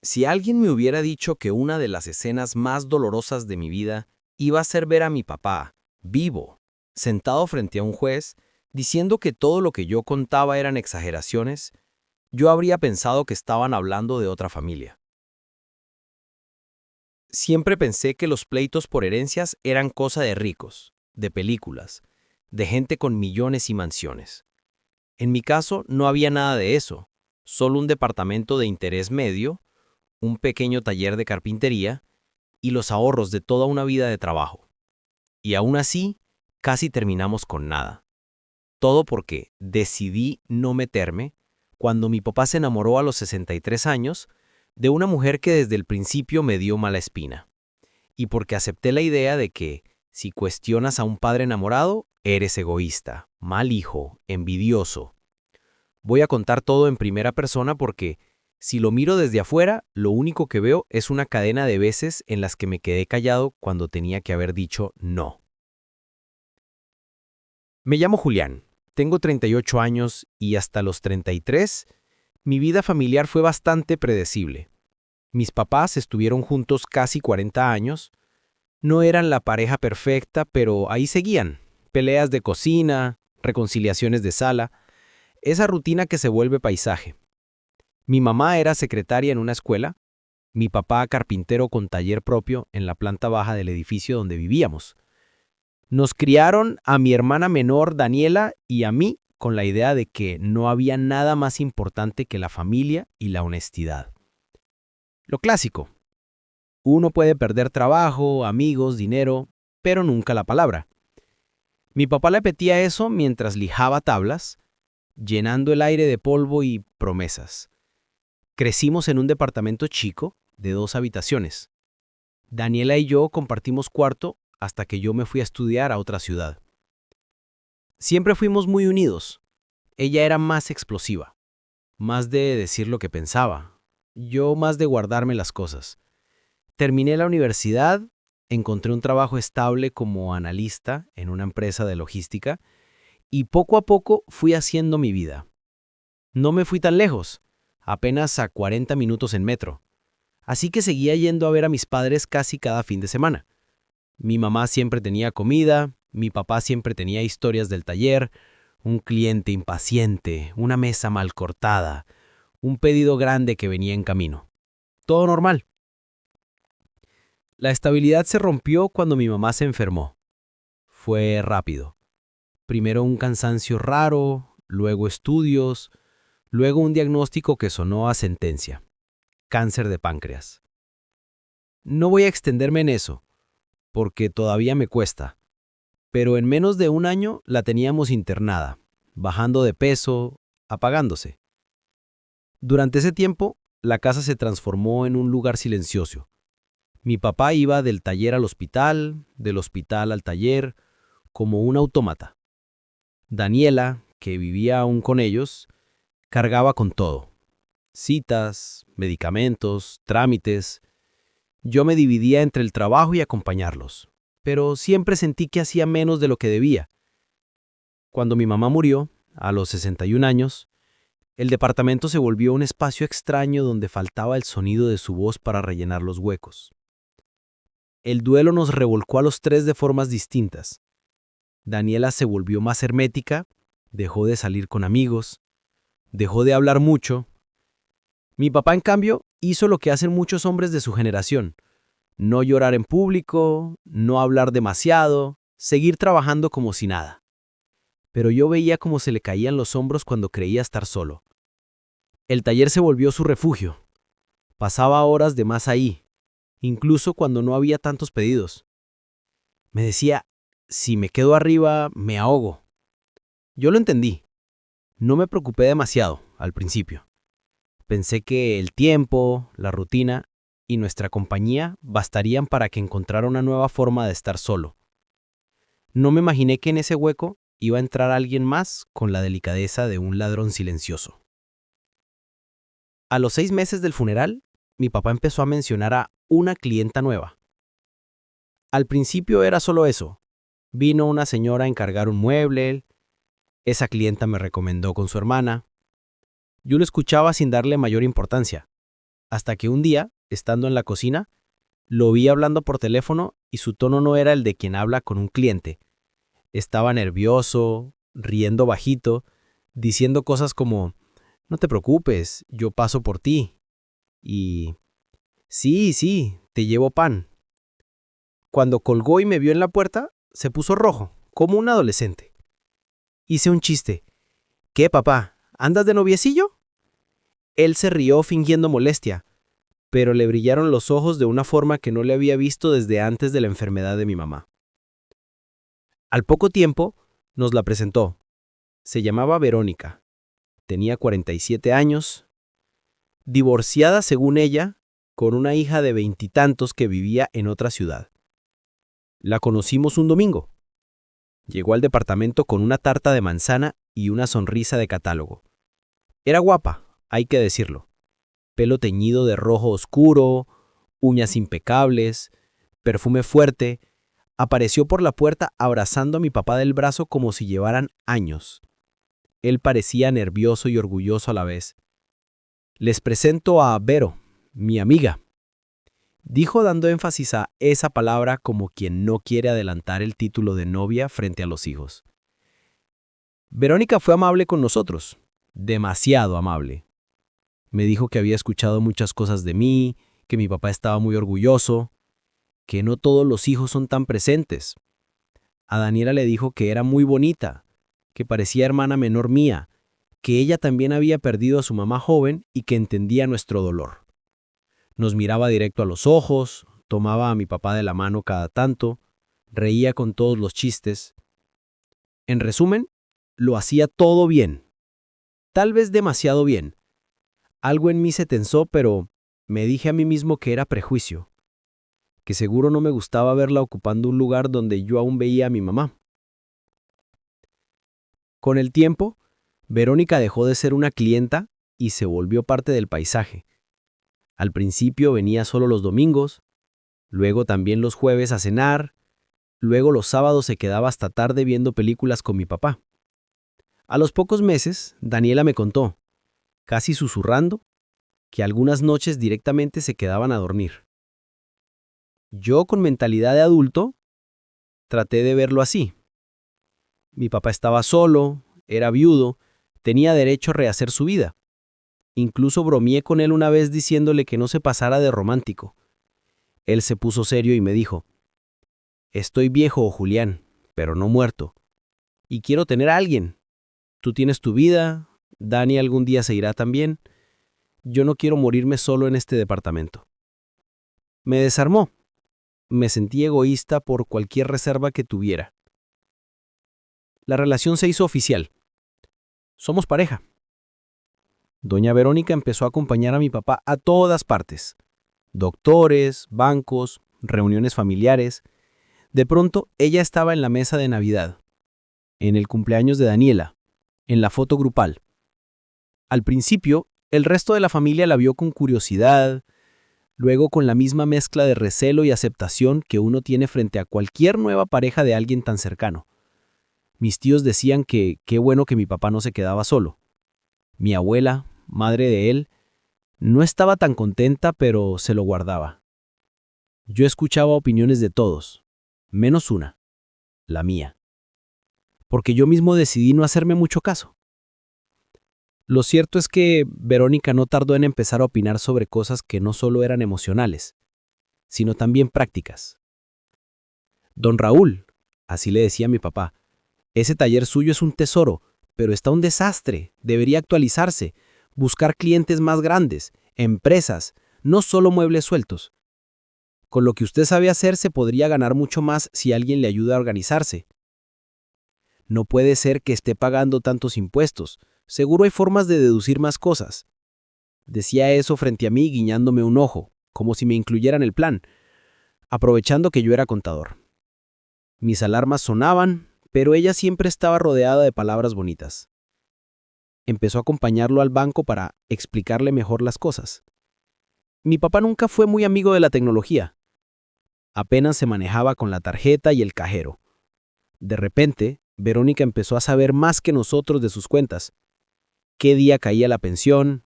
Si alguien me hubiera dicho que una de las escenas más dolorosas de mi vida iba a ser ver a mi papá, vivo, sentado frente a un juez, diciendo que todo lo que yo contaba eran exageraciones, yo habría pensado que estaban hablando de otra familia. Siempre pensé que los pleitos por herencias eran cosa de ricos, de películas, de gente con millones y mansiones. En mi caso no había nada de eso, solo un departamento de interés medio, un pequeño taller de carpintería y los ahorros de toda una vida de trabajo. Y aún así, casi terminamos con nada. Todo porque decidí no meterme cuando mi papá se enamoró a los 63 años de una mujer que desde el principio me dio mala espina. Y porque acepté la idea de que, si cuestionas a un padre enamorado, eres egoísta, mal hijo, envidioso. Voy a contar todo en primera persona porque, si lo miro desde afuera, lo único que veo es una cadena de veces en las que me quedé callado cuando tenía que haber dicho no. Me llamo Julián, tengo 38 años y hasta los 33, mi vida familiar fue bastante predecible. Mis papás estuvieron juntos casi 40 años, no eran la pareja perfecta, pero ahí seguían, peleas de cocina, reconciliaciones de sala, esa rutina que se vuelve paisaje. Mi mamá era secretaria en una escuela, mi papá carpintero con taller propio en la planta baja del edificio donde vivíamos. Nos criaron a mi hermana menor Daniela y a mí con la idea de que no había nada más importante que la familia y la honestidad. Lo clásico. Uno puede perder trabajo, amigos, dinero, pero nunca la palabra. Mi papá le repetía eso mientras lijaba tablas, llenando el aire de polvo y promesas. Crecimos en un departamento chico de 2 habitaciones. Daniela y yo compartimos cuarto hasta que yo me fui a estudiar a otra ciudad. Siempre fuimos muy unidos. Ella era más explosiva, más de decir lo que pensaba, yo más de guardarme las cosas. Terminé la universidad, encontré un trabajo estable como analista en una empresa de logística y poco a poco fui haciendo mi vida. No me fui tan lejos, apenas a 40 minutos en metro. Así que seguía yendo a ver a mis padres casi cada fin de semana. Mi mamá siempre tenía comida, mi papá siempre tenía historias del taller, un cliente impaciente, una mesa mal cortada, un pedido grande que venía en camino. Todo normal. La estabilidad se rompió cuando mi mamá se enfermó. Fue rápido. Primero un cansancio raro, luego estudios, luego un diagnóstico que sonó a sentencia. Cáncer de páncreas. No voy a extenderme en eso, porque todavía me cuesta. Pero en menos de un año la teníamos internada, bajando de peso, apagándose. Durante ese tiempo, la casa se transformó en un lugar silencioso. Mi papá iba del taller al hospital, del hospital al taller, como un autómata. Daniela, que vivía aún con ellos, cargaba con todo. Citas, medicamentos, trámites. Yo me dividía entre el trabajo y acompañarlos, pero siempre sentí que hacía menos de lo que debía. Cuando mi mamá murió, a los 61 años, el departamento se volvió un espacio extraño donde faltaba el sonido de su voz para rellenar los huecos. El duelo nos revolcó a los tres de formas distintas. Daniela se volvió más hermética, dejó de salir con amigos, dejó de hablar mucho. Mi papá, en cambio, hizo lo que hacen muchos hombres de su generación: no llorar en público, no hablar demasiado, seguir trabajando como si nada. Pero yo veía cómo se le caían los hombros cuando creía estar solo. El taller se volvió su refugio. Pasaba horas de más ahí, incluso cuando no había tantos pedidos. Me decía, si me quedo arriba, me ahogo. Yo lo entendí. No me preocupé demasiado al principio. Pensé que el tiempo, la rutina y nuestra compañía bastarían para que encontrara una nueva forma de estar solo. No me imaginé que en ese hueco iba a entrar alguien más con la delicadeza de un ladrón silencioso. A los 6 meses del funeral, mi papá empezó a mencionar a una clienta nueva. Al principio era solo eso. Vino una señora a encargar un mueble, esa clienta me recomendó con su hermana. Yo lo escuchaba sin darle mayor importancia, hasta que un día, estando en la cocina, lo vi hablando por teléfono y su tono no era el de quien habla con un cliente. Estaba nervioso, riendo bajito, diciendo cosas como, no te preocupes, yo paso por ti. Y, sí, sí, te llevo pan. Cuando colgó y me vio en la puerta, se puso rojo, como un adolescente. Hice un chiste. ¿Qué, papá? ¿Andas de noviecillo? Él se rió fingiendo molestia, pero le brillaron los ojos de una forma que no le había visto desde antes de la enfermedad de mi mamá. Al poco tiempo, nos la presentó. Se llamaba Verónica. Tenía 47 años, divorciada según ella, con una hija de veintitantos que vivía en otra ciudad. La conocimos un domingo. Llegó al departamento con una tarta de manzana y una sonrisa de catálogo. Era guapa, hay que decirlo. Pelo teñido de rojo oscuro, uñas impecables, perfume fuerte. Apareció por la puerta abrazando a mi papá del brazo como si llevaran años. Él parecía nervioso y orgulloso a la vez. Les presento a Vero, mi amiga, dijo dando énfasis a esa palabra como quien no quiere adelantar el título de novia frente a los hijos. Verónica fue amable con nosotros, demasiado amable. Me dijo que había escuchado muchas cosas de mí, que mi papá estaba muy orgulloso, que no todos los hijos son tan presentes. A Daniela le dijo que era muy bonita, que parecía hermana menor mía, que ella también había perdido a su mamá joven y que entendía nuestro dolor. Nos miraba directo a los ojos, tomaba a mi papá de la mano cada tanto, reía con todos los chistes. En resumen, lo hacía todo bien. Tal vez demasiado bien. Algo en mí se tensó, pero me dije a mí mismo que era prejuicio, que seguro no me gustaba verla ocupando un lugar donde yo aún veía a mi mamá. Con el tiempo, Verónica dejó de ser una clienta y se volvió parte del paisaje. Al principio venía solo los domingos, luego también los jueves a cenar, luego los sábados se quedaba hasta tarde viendo películas con mi papá. A los pocos meses, Daniela me contó, casi susurrando, que algunas noches directamente se quedaban a dormir. Yo, con mentalidad de adulto, traté de verlo así. Mi papá estaba solo, era viudo, tenía derecho a rehacer su vida. Incluso bromeé con él una vez diciéndole que no se pasara de romántico. Él se puso serio y me dijo, estoy viejo, Julián, pero no muerto. Y quiero tener a alguien. Tú tienes tu vida, Dani algún día se irá también. Yo no quiero morirme solo en este departamento. Me desarmó. Me sentí egoísta por cualquier reserva que tuviera. La relación se hizo oficial. Somos pareja. Doña Verónica empezó a acompañar a mi papá a todas partes. Doctores, bancos, reuniones familiares. De pronto, ella estaba en la mesa de Navidad, en el cumpleaños de Daniela, en la foto grupal. Al principio, el resto de la familia la vio con curiosidad, luego con la misma mezcla de recelo y aceptación que uno tiene frente a cualquier nueva pareja de alguien tan cercano. Mis tíos decían que qué bueno que mi papá no se quedaba solo. Mi abuela, madre de él, no estaba tan contenta, pero se lo guardaba. Yo escuchaba opiniones de todos, menos una, la mía, porque yo mismo decidí no hacerme mucho caso. Lo cierto es que Verónica no tardó en empezar a opinar sobre cosas que no solo eran emocionales, sino también prácticas. Don Raúl, así le decía a mi papá, ese taller suyo es un tesoro, pero está un desastre, debería actualizarse, buscar clientes más grandes, empresas, no solo muebles sueltos. Con lo que usted sabe hacer se podría ganar mucho más si alguien le ayuda a organizarse. No puede ser que esté pagando tantos impuestos, seguro hay formas de deducir más cosas. Decía eso frente a mí guiñándome un ojo, como si me incluyera en el plan, aprovechando que yo era contador. Mis alarmas sonaban, pero ella siempre estaba rodeada de palabras bonitas. Empezó a acompañarlo al banco para explicarle mejor las cosas. Mi papá nunca fue muy amigo de la tecnología. Apenas se manejaba con la tarjeta y el cajero. De repente, Verónica empezó a saber más que nosotros de sus cuentas. ¿Qué día caía la pensión?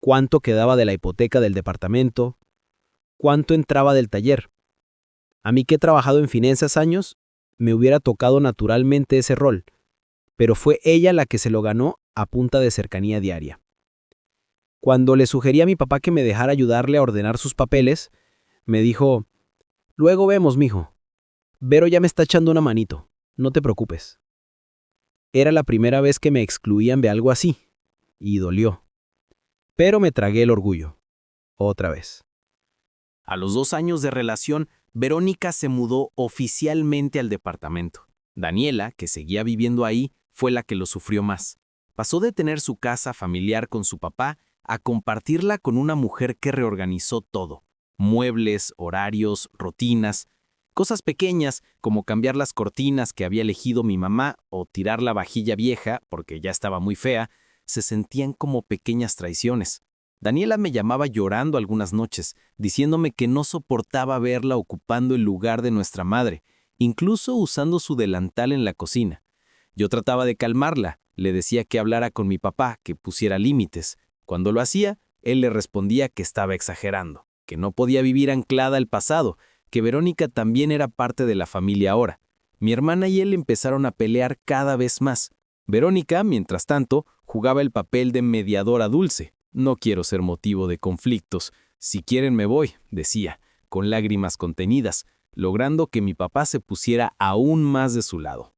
cuánto quedaba de la hipoteca del departamento, cuánto entraba del taller. A mí que he trabajado en finanzas años, me hubiera tocado naturalmente ese rol, pero fue ella la que se lo ganó a punta de cercanía diaria. Cuando le sugerí a mi papá que me dejara ayudarle a ordenar sus papeles, me dijo: «Luego vemos, mijo. Vero ya me está echando una manito, no te preocupes». Era la primera vez que me excluían de algo así, y dolió. Pero me tragué el orgullo. Otra vez. A los 2 años de relación, Verónica se mudó oficialmente al departamento. Daniela, que seguía viviendo ahí, fue la que lo sufrió más. Pasó de tener su casa familiar con su papá a compartirla con una mujer que reorganizó todo. Muebles, horarios, rutinas, cosas pequeñas como cambiar las cortinas que había elegido mi mamá o tirar la vajilla vieja, porque ya estaba muy fea, se sentían como pequeñas traiciones. Daniela me llamaba llorando algunas noches, diciéndome que no soportaba verla ocupando el lugar de nuestra madre, incluso usando su delantal en la cocina. Yo trataba de calmarla, le decía que hablara con mi papá, que pusiera límites. Cuando lo hacía, él le respondía que estaba exagerando, que no podía vivir anclada al pasado, que Verónica también era parte de la familia ahora. Mi hermana y él empezaron a pelear cada vez más. Verónica, mientras tanto, jugaba el papel de mediadora dulce. «No quiero ser motivo de conflictos. Si quieren me voy», decía, con lágrimas contenidas, logrando que mi papá se pusiera aún más de su lado.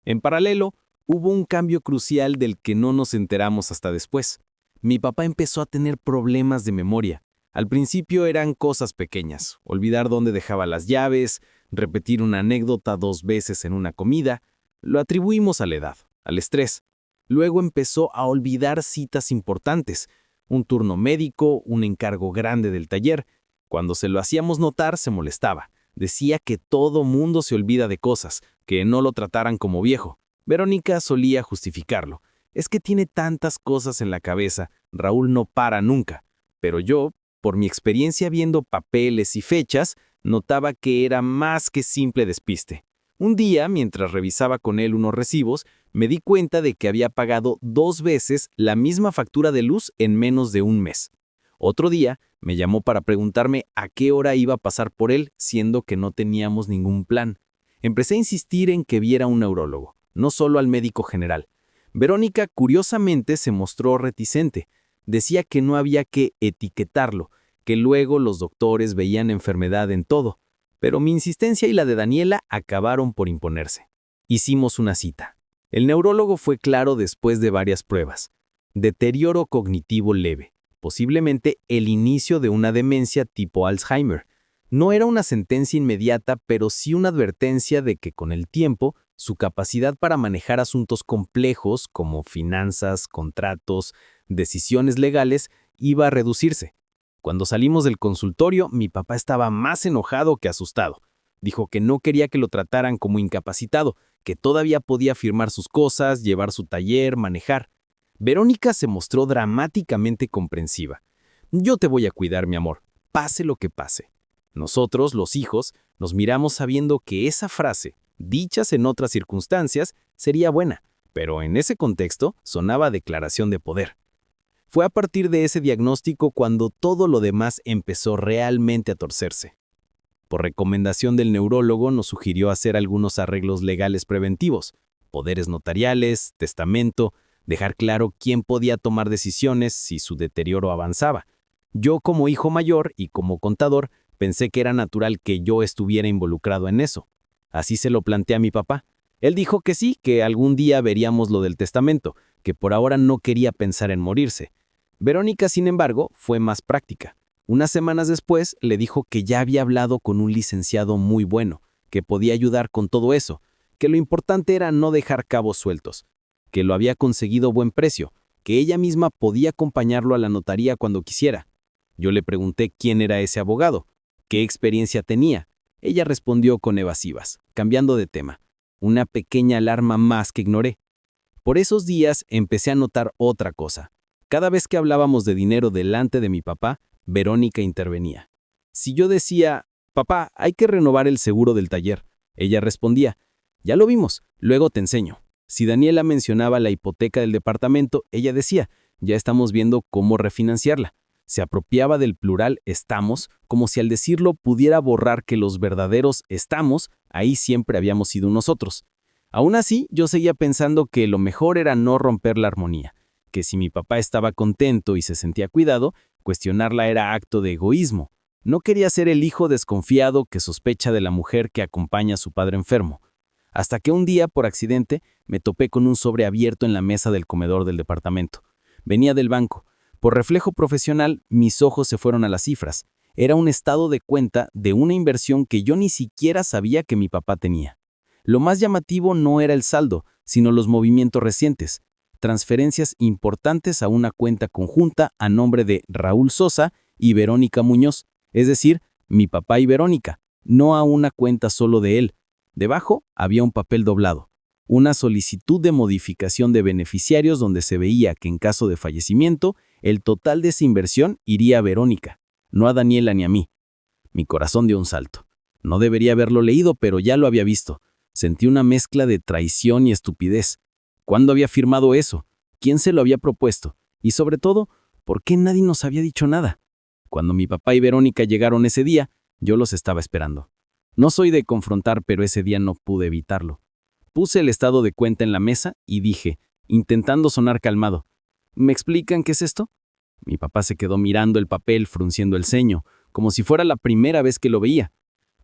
En paralelo, hubo un cambio crucial del que no nos enteramos hasta después. Mi papá empezó a tener problemas de memoria. Al principio eran cosas pequeñas, olvidar dónde dejaba las llaves, repetir una anécdota 2 veces en una comida. Lo atribuimos a la edad, al estrés. Luego empezó a olvidar citas importantes, un turno médico, un encargo grande del taller. Cuando se lo hacíamos notar, se molestaba. Decía que todo mundo se olvida de cosas, que no lo trataran como viejo. Verónica solía justificarlo. «Es que tiene tantas cosas en la cabeza, Raúl no para nunca». Pero yo, por mi experiencia viendo papeles y fechas, notaba que era más que simple despiste. Un día, mientras revisaba con él unos recibos, me di cuenta de que había pagado 2 veces la misma factura de luz en menos de un mes. Otro día, me llamó para preguntarme a qué hora iba a pasar por él, siendo que no teníamos ningún plan. Empecé a insistir en que viera un neurólogo, no solo al médico general. Verónica, curiosamente, se mostró reticente. Decía que no había que etiquetarlo, que luego los doctores veían enfermedad en todo. Pero mi insistencia y la de Daniela acabaron por imponerse. Hicimos una cita. El neurólogo fue claro después de varias pruebas. Deterioro cognitivo leve, posiblemente el inicio de una demencia tipo Alzheimer. No era una sentencia inmediata, pero sí una advertencia de que con el tiempo, su capacidad para manejar asuntos complejos como finanzas, contratos, decisiones legales, iba a reducirse. Cuando salimos del consultorio, mi papá estaba más enojado que asustado. Dijo que no quería que lo trataran como incapacitado, que todavía podía firmar sus cosas, llevar su taller, manejar. Verónica se mostró dramáticamente comprensiva. «Yo te voy a cuidar, mi amor, pase lo que pase». Nosotros, los hijos, nos miramos sabiendo que esa frase, dichas en otras circunstancias, sería buena, pero en ese contexto sonaba declaración de poder. Fue a partir de ese diagnóstico cuando todo lo demás empezó realmente a torcerse. Por recomendación del neurólogo nos sugirió hacer algunos arreglos legales preventivos, poderes notariales, testamento, dejar claro quién podía tomar decisiones si su deterioro avanzaba. Yo, como hijo mayor y como contador, pensé que era natural que yo estuviera involucrado en eso. Así se lo planteé a mi papá. Él dijo que sí, que algún día veríamos lo del testamento, que por ahora no quería pensar en morirse. Verónica, sin embargo, fue más práctica. Unas semanas después le dijo que ya había hablado con un licenciado muy bueno, que podía ayudar con todo eso, que lo importante era no dejar cabos sueltos, que lo había conseguido a buen precio, que ella misma podía acompañarlo a la notaría cuando quisiera. Yo le pregunté quién era ese abogado, qué experiencia tenía. Ella respondió con evasivas, cambiando de tema. Una pequeña alarma más que ignoré. Por esos días empecé a notar otra cosa. Cada vez que hablábamos de dinero delante de mi papá, Verónica intervenía. Si yo decía, «Papá, hay que renovar el seguro del taller», ella respondía, «Ya lo vimos, luego te enseño». Si Daniela mencionaba la hipoteca del departamento, ella decía, ya estamos viendo cómo refinanciarla. Se apropiaba del plural estamos, como si al decirlo pudiera borrar que los verdaderos estamos, ahí siempre habíamos sido nosotros. Aún así, yo seguía pensando que lo mejor era no romper la armonía, que si mi papá estaba contento y se sentía cuidado, cuestionarla era acto de egoísmo. No quería ser el hijo desconfiado que sospecha de la mujer que acompaña a su padre enfermo. Hasta que un día, por accidente, me topé con un sobre abierto en la mesa del comedor del departamento. Venía del banco. Por reflejo profesional, mis ojos se fueron a las cifras. Era un estado de cuenta de una inversión que yo ni siquiera sabía que mi papá tenía. Lo más llamativo no era el saldo, sino los movimientos recientes. Transferencias importantes a una cuenta conjunta a nombre de Raúl Sosa y Verónica Muñoz, es decir, mi papá y Verónica, no a una cuenta solo de él. Debajo había un papel doblado, una solicitud de modificación de beneficiarios donde se veía que en caso de fallecimiento, el total de esa inversión iría a Verónica, no a Daniela ni a mí. Mi corazón dio un salto. No debería haberlo leído, pero ya lo había visto. Sentí una mezcla de traición y estupidez. ¿Cuándo había firmado eso? ¿Quién se lo había propuesto? Y sobre todo, ¿por qué nadie nos había dicho nada? Cuando mi papá y Verónica llegaron ese día, yo los estaba esperando. No soy de confrontar, pero ese día no pude evitarlo. Puse el estado de cuenta en la mesa y dije, intentando sonar calmado, ¿me explican qué es esto? Mi papá se quedó mirando el papel, frunciendo el ceño, como si fuera la primera vez que lo veía.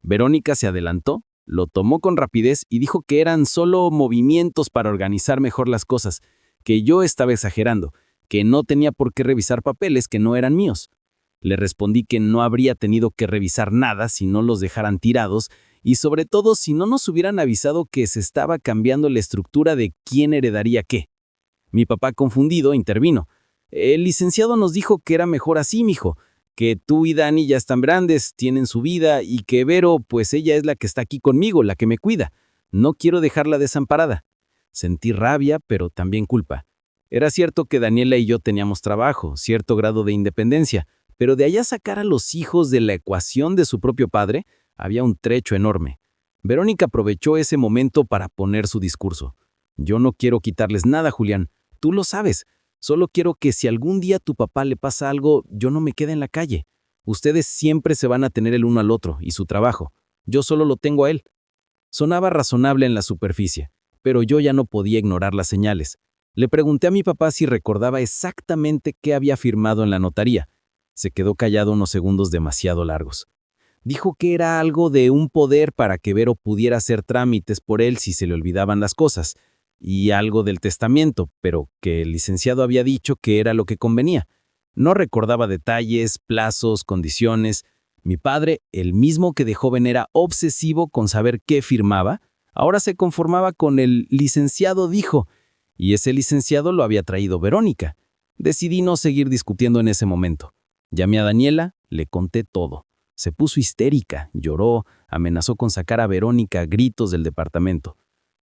Verónica se adelantó, lo tomó con rapidez y dijo que eran solo movimientos para organizar mejor las cosas, que yo estaba exagerando, que no tenía por qué revisar papeles que no eran míos. Le respondí que no habría tenido que revisar nada si no los dejaran tirados y sobre todo si no nos hubieran avisado que se estaba cambiando la estructura de quién heredaría qué. Mi papá, confundido, intervino. El licenciado nos dijo que era mejor así, mijo, que tú y Dani ya están grandes, tienen su vida y que Vero, pues ella es la que está aquí conmigo, la que me cuida. No quiero dejarla desamparada. Sentí rabia, pero también culpa. Era cierto que Daniela y yo teníamos trabajo, cierto grado de independencia, pero de allá sacar a los hijos de la ecuación de su propio padre, había un trecho enorme. Verónica aprovechó ese momento para poner su discurso. Yo no quiero quitarles nada, Julián. Tú lo sabes. Solo quiero que si algún día a tu papá le pasa algo, yo no me quede en la calle. Ustedes siempre se van a tener el uno al otro y su trabajo. Yo solo lo tengo a él. Sonaba razonable en la superficie, pero yo ya no podía ignorar las señales. Le pregunté a mi papá si recordaba exactamente qué había firmado en la notaría. Se quedó callado unos segundos demasiado largos. Dijo que era algo de un poder para que Vero pudiera hacer trámites por él si se le olvidaban las cosas, y algo del testamento, pero que el licenciado había dicho que era lo que convenía. No recordaba detalles, plazos, condiciones. Mi padre, el mismo que de joven era obsesivo con saber qué firmaba, ahora se conformaba con el licenciado dijo, y ese licenciado lo había traído Verónica. Decidí no seguir discutiendo en ese momento. Llamé a Daniela, le conté todo. Se puso histérica, lloró, amenazó con sacar a Verónica a gritos del departamento.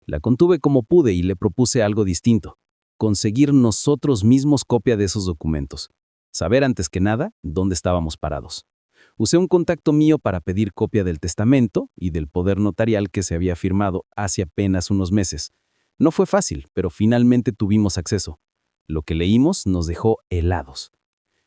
La contuve como pude y le propuse algo distinto, conseguir nosotros mismos copia de esos documentos. Saber antes que nada dónde estábamos parados. Usé un contacto mío para pedir copia del testamento y del poder notarial que se había firmado hace apenas unos meses. No fue fácil, pero finalmente tuvimos acceso. Lo que leímos nos dejó helados.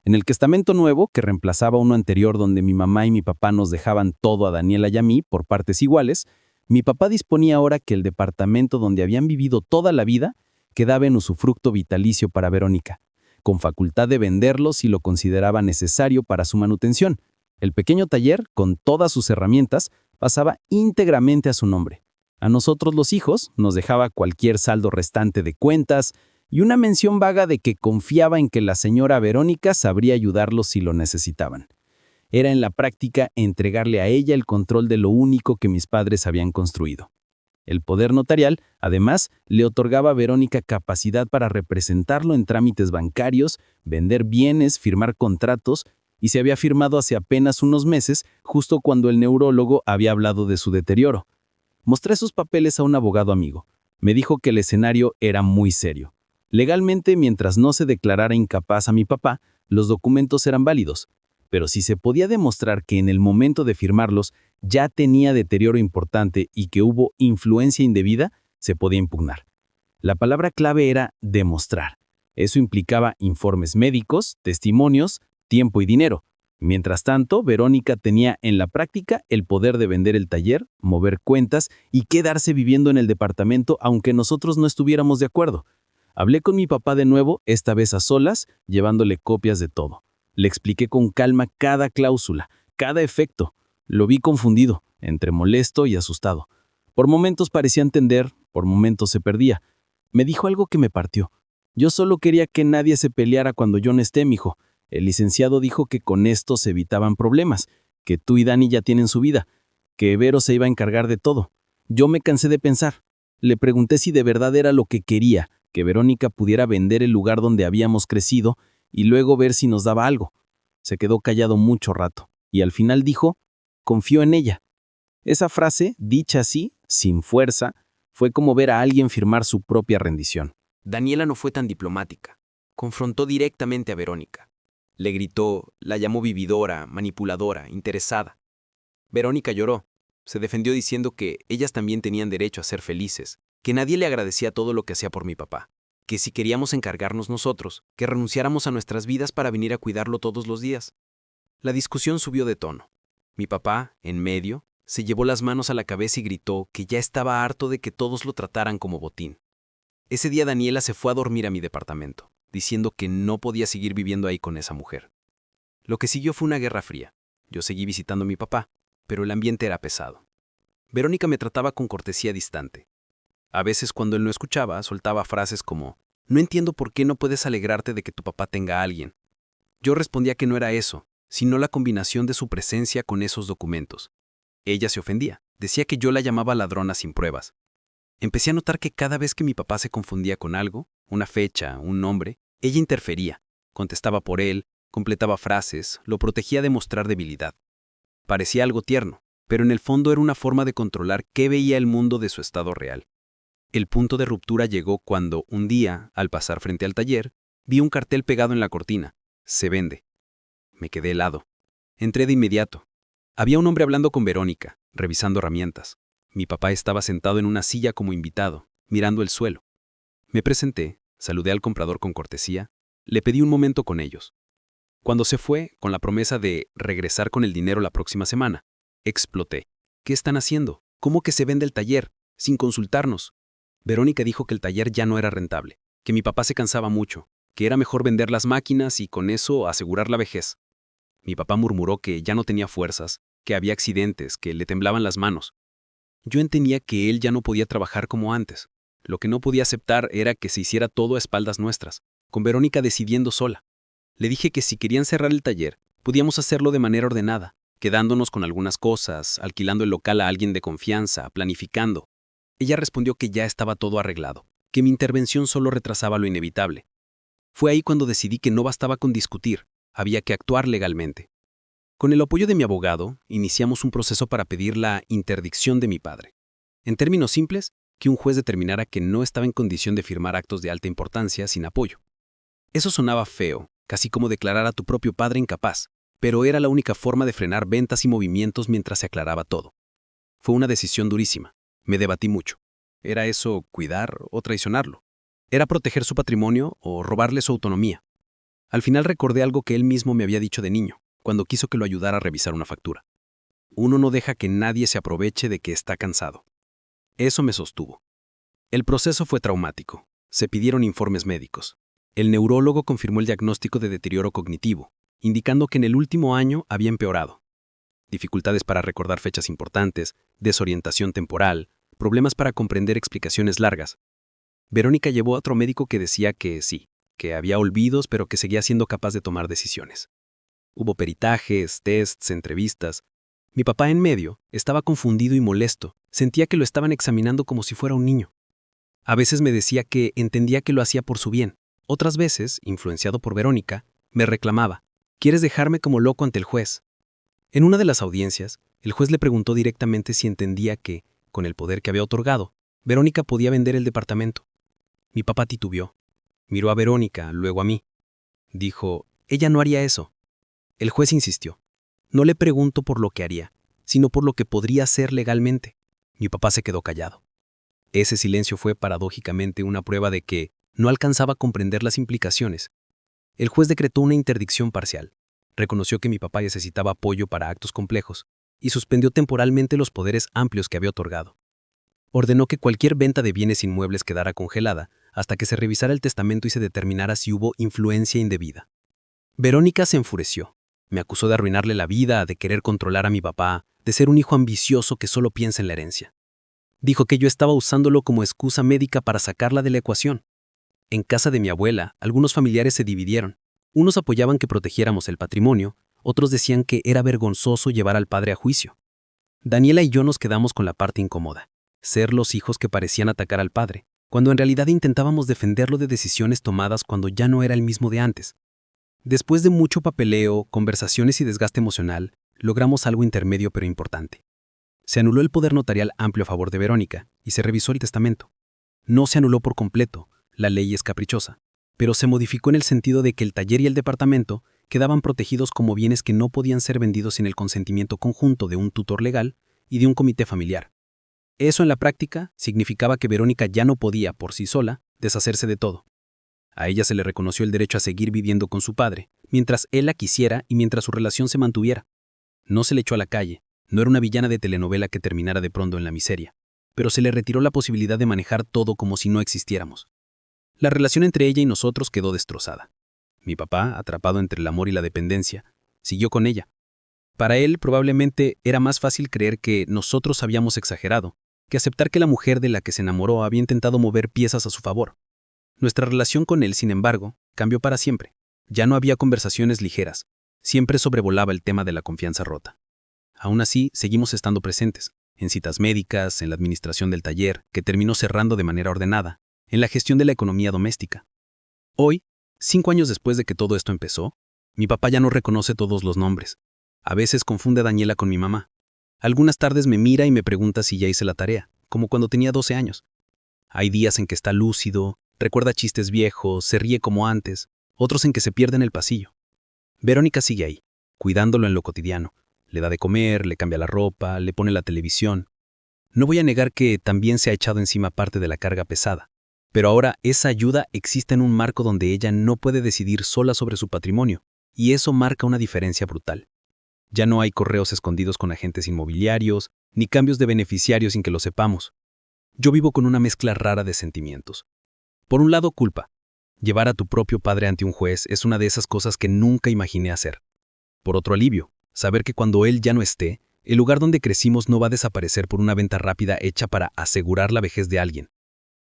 En el testamento nuevo, que reemplazaba uno anterior donde mi mamá y mi papá nos dejaban todo a Daniela y a mí por partes iguales, mi papá disponía ahora que el departamento donde habían vivido toda la vida quedaba en usufructo vitalicio para Verónica, con facultad de venderlo si lo consideraba necesario para su manutención. El pequeño taller, con todas sus herramientas, pasaba íntegramente a su nombre. A nosotros los hijos nos dejaba cualquier saldo restante de cuentas, y una mención vaga de que confiaba en que la señora Verónica sabría ayudarlos si lo necesitaban. Era en la práctica entregarle a ella el control de lo único que mis padres habían construido. El poder notarial, además, le otorgaba a Verónica capacidad para representarlo en trámites bancarios, vender bienes, firmar contratos, y se había firmado hace apenas unos meses, justo cuando el neurólogo había hablado de su deterioro. Mostré sus papeles a un abogado amigo. Me dijo que el escenario era muy serio. Legalmente, mientras no se declarara incapaz a mi papá, los documentos eran válidos, pero si se podía demostrar que en el momento de firmarlos ya tenía deterioro importante y que hubo influencia indebida, se podía impugnar. La palabra clave era demostrar. Eso implicaba informes médicos, testimonios, tiempo y dinero. Mientras tanto, Verónica tenía en la práctica el poder de vender el taller, mover cuentas y quedarse viviendo en el departamento aunque nosotros no estuviéramos de acuerdo. Hablé con mi papá de nuevo, esta vez a solas, llevándole copias de todo. Le expliqué con calma cada cláusula, cada efecto. Lo vi confundido, entre molesto y asustado. Por momentos parecía entender, por momentos se perdía. Me dijo algo que me partió. Yo solo quería que nadie se peleara cuando yo no esté, mijo. El licenciado dijo que con esto se evitaban problemas, que tú y Dani ya tienen su vida, que Vero se iba a encargar de todo. Yo me cansé de pensar. Le pregunté si de verdad era lo que quería, que Verónica pudiera vender el lugar donde habíamos crecido y luego ver si nos daba algo. Se quedó callado mucho rato, y al final dijo, confío en ella. Esa frase, dicha así, sin fuerza, fue como ver a alguien firmar su propia rendición. Daniela no fue tan diplomática. Confrontó directamente a Verónica. Le gritó, la llamó vividora, manipuladora, interesada. Verónica lloró. Se defendió diciendo que ellas también tenían derecho a ser felices, que nadie le agradecía todo lo que hacía por mi papá, que si queríamos encargarnos nosotros, que renunciáramos a nuestras vidas para venir a cuidarlo todos los días. La discusión subió de tono. Mi papá, en medio, se llevó las manos a la cabeza y gritó que ya estaba harto de que todos lo trataran como botín. Ese día Daniela se fue a dormir a mi departamento, diciendo que no podía seguir viviendo ahí con esa mujer. Lo que siguió fue una guerra fría. Yo seguí visitando a mi papá, pero el ambiente era pesado. Verónica me trataba con cortesía distante. A veces cuando él no escuchaba, soltaba frases como, no entiendo por qué no puedes alegrarte de que tu papá tenga a alguien. Yo respondía que no era eso, sino la combinación de su presencia con esos documentos. Ella se ofendía, decía que yo la llamaba ladrona sin pruebas. Empecé a notar que cada vez que mi papá se confundía con algo, una fecha, un nombre, ella interfería, contestaba por él, completaba frases, lo protegía de mostrar debilidad. Parecía algo tierno, pero en el fondo era una forma de controlar qué veía el mundo de su estado real. El punto de ruptura llegó cuando, un día, al pasar frente al taller, vi un cartel pegado en la cortina, se vende. Me quedé helado. Entré de inmediato. Había un hombre hablando con Verónica, revisando herramientas. Mi papá estaba sentado en una silla como invitado, mirando el suelo. Me presenté, saludé al comprador con cortesía, le pedí un momento con ellos. Cuando se fue, con la promesa de regresar con el dinero la próxima semana, exploté. ¿Qué están haciendo? ¿Cómo que se vende el taller? Sin consultarnos. Verónica dijo que el taller ya no era rentable, que mi papá se cansaba mucho, que era mejor vender las máquinas y con eso asegurar la vejez. Mi papá murmuró que ya no tenía fuerzas, que había accidentes, que le temblaban las manos. Yo entendía que él ya no podía trabajar como antes. Lo que no podía aceptar era que se hiciera todo a espaldas nuestras, con Verónica decidiendo sola. Le dije que si querían cerrar el taller, podíamos hacerlo de manera ordenada, quedándonos con algunas cosas, alquilando el local a alguien de confianza, planificando. Ella respondió que ya estaba todo arreglado, que mi intervención solo retrasaba lo inevitable. Fue ahí cuando decidí que no bastaba con discutir, había que actuar legalmente. Con el apoyo de mi abogado, iniciamos un proceso para pedir la interdicción de mi padre. En términos simples, que un juez determinara que no estaba en condición de firmar actos de alta importancia sin apoyo. Eso sonaba feo, casi como declarar a tu propio padre incapaz, pero era la única forma de frenar ventas y movimientos mientras se aclaraba todo. Fue una decisión durísima. Me debatí mucho. ¿Era eso cuidar o traicionarlo? ¿Era proteger su patrimonio o robarle su autonomía? Al final recordé algo que él mismo me había dicho de niño, cuando quiso que lo ayudara a revisar una factura. Uno no deja que nadie se aproveche de que está cansado. Eso me sostuvo. El proceso fue traumático. Se pidieron informes médicos. El neurólogo confirmó el diagnóstico de deterioro cognitivo, indicando que en el último año había empeorado. Dificultades para recordar fechas importantes, desorientación temporal, problemas para comprender explicaciones largas. Verónica llevó a otro médico que decía que sí, que había olvidos, pero que seguía siendo capaz de tomar decisiones. Hubo peritajes, tests, entrevistas. Mi papá en medio estaba confundido y molesto. Sentía que lo estaban examinando como si fuera un niño. A veces me decía que entendía que lo hacía por su bien. Otras veces, influenciado por Verónica, me reclamaba, ¿quieres dejarme como loco ante el juez? En una de las audiencias, el juez le preguntó directamente si entendía que, con el poder que había otorgado, Verónica podía vender el departamento. Mi papá titubeó. Miró a Verónica, luego a mí. Dijo, ella no haría eso. El juez insistió. No le pregunto por lo que haría, sino por lo que podría hacer legalmente. Mi papá se quedó callado. Ese silencio fue paradójicamente una prueba de que, No alcanzaba a comprender las implicaciones. El juez decretó una interdicción parcial. Reconoció que mi papá necesitaba apoyo para actos complejos y suspendió temporalmente los poderes amplios que había otorgado. Ordenó que cualquier venta de bienes inmuebles quedara congelada hasta que se revisara el testamento y se determinara si hubo influencia indebida. Verónica se enfureció. Me acusó de arruinarle la vida, de querer controlar a mi papá, de ser un hijo ambicioso que solo piensa en la herencia. Dijo que yo estaba usándolo como excusa médica para sacarla de la ecuación. En casa de mi abuela, algunos familiares se dividieron. Unos apoyaban que protegiéramos el patrimonio, otros decían que era vergonzoso llevar al padre a juicio. Daniela y yo nos quedamos con la parte incómoda, ser los hijos que parecían atacar al padre, cuando en realidad intentábamos defenderlo de decisiones tomadas cuando ya no era el mismo de antes. Después de mucho papeleo, conversaciones y desgaste emocional, logramos algo intermedio pero importante. Se anuló el poder notarial amplio a favor de Verónica y se revisó el testamento. No se anuló por completo, la ley es caprichosa, pero se modificó en el sentido de que el taller y el departamento quedaban protegidos como bienes que no podían ser vendidos sin el consentimiento conjunto de un tutor legal y de un comité familiar. Eso en la práctica significaba que Verónica ya no podía, por sí sola, deshacerse de todo. A ella se le reconoció el derecho a seguir viviendo con su padre, mientras él la quisiera y mientras su relación se mantuviera. No se le echó a la calle, no era una villana de telenovela que terminara de pronto en la miseria, pero se le retiró la posibilidad de manejar todo como si no existiéramos. La relación entre ella y nosotros quedó destrozada. Mi papá, atrapado entre el amor y la dependencia, siguió con ella. Para él probablemente era más fácil creer que nosotros habíamos exagerado, que aceptar que la mujer de la que se enamoró había intentado mover piezas a su favor. Nuestra relación con él, sin embargo, cambió para siempre. Ya no había conversaciones ligeras, siempre sobrevolaba el tema de la confianza rota. Aún así, seguimos estando presentes, en citas médicas, en la administración del taller, que terminó cerrando de manera ordenada, en la gestión de la economía doméstica. Hoy, 5 años después de que todo esto empezó, mi papá ya no reconoce todos los nombres. A veces confunde a Daniela con mi mamá. Algunas tardes me mira y me pregunta si ya hice la tarea, como cuando tenía 12 años. Hay días en que está lúcido, recuerda chistes viejos, se ríe como antes, otros en que se pierde en el pasillo. Verónica sigue ahí, cuidándolo en lo cotidiano. Le da de comer, le cambia la ropa, le pone la televisión. No voy a negar que también se ha echado encima parte de la carga pesada, pero ahora esa ayuda existe en un marco donde ella no puede decidir sola sobre su patrimonio, y eso marca una diferencia brutal. Ya no hay correos escondidos con agentes inmobiliarios, ni cambios de beneficiarios sin que lo sepamos. Yo vivo con una mezcla rara de sentimientos. Por un lado, culpa. Llevar a tu propio padre ante un juez es una de esas cosas que nunca imaginé hacer. Por otro, alivio. Saber que cuando él ya no esté, el lugar donde crecimos no va a desaparecer por una venta rápida hecha para asegurar la vejez de alguien.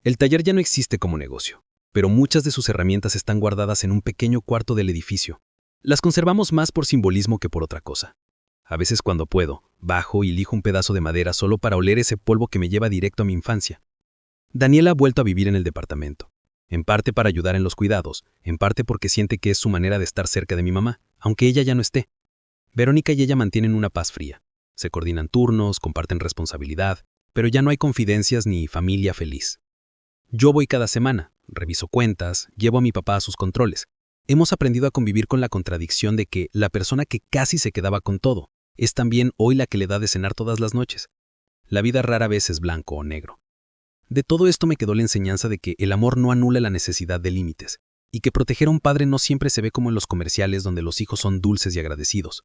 El taller ya no existe como negocio, pero muchas de sus herramientas están guardadas en un pequeño cuarto del edificio. Las conservamos más por simbolismo que por otra cosa. A veces cuando puedo, bajo y elijo un pedazo de madera solo para oler ese polvo que me lleva directo a mi infancia. Daniela ha vuelto a vivir en el departamento, en parte para ayudar en los cuidados, en parte porque siente que es su manera de estar cerca de mi mamá, aunque ella ya no esté. Verónica y ella mantienen una paz fría. Se coordinan turnos, comparten responsabilidad, pero ya no hay confidencias ni familia feliz. Yo voy cada semana, reviso cuentas, llevo a mi papá a sus controles. Hemos aprendido a convivir con la contradicción de que la persona que casi se quedaba con todo es también hoy la que le da de cenar todas las noches. La vida rara vez es blanco o negro. De todo esto me quedó la enseñanza de que el amor no anula la necesidad de límites, y que proteger a un padre no siempre se ve como en los comerciales donde los hijos son dulces y agradecidos.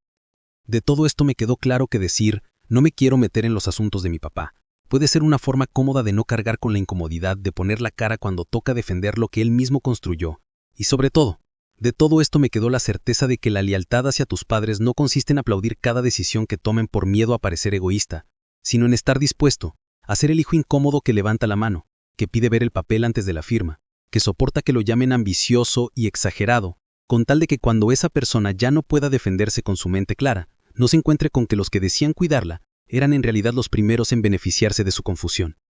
De todo esto me quedó claro que decir, no me quiero meter en los asuntos de mi papá, puede ser una forma cómoda de no cargar con la incomodidad de poner la cara cuando toca defender lo que él mismo construyó. Y sobre todo, de todo esto me quedó la certeza de que la lealtad hacia tus padres no consiste en aplaudir cada decisión que tomen por miedo a parecer egoísta, sino en estar dispuesto a ser el hijo incómodo que levanta la mano, que pide ver el papel antes de la firma, que soporta que lo llamen ambicioso y exagerado, con tal de que cuando esa persona ya no pueda defenderse con su mente clara, no se encuentre con que los que decían cuidarla eran en realidad los primeros en beneficiarse de su confusión.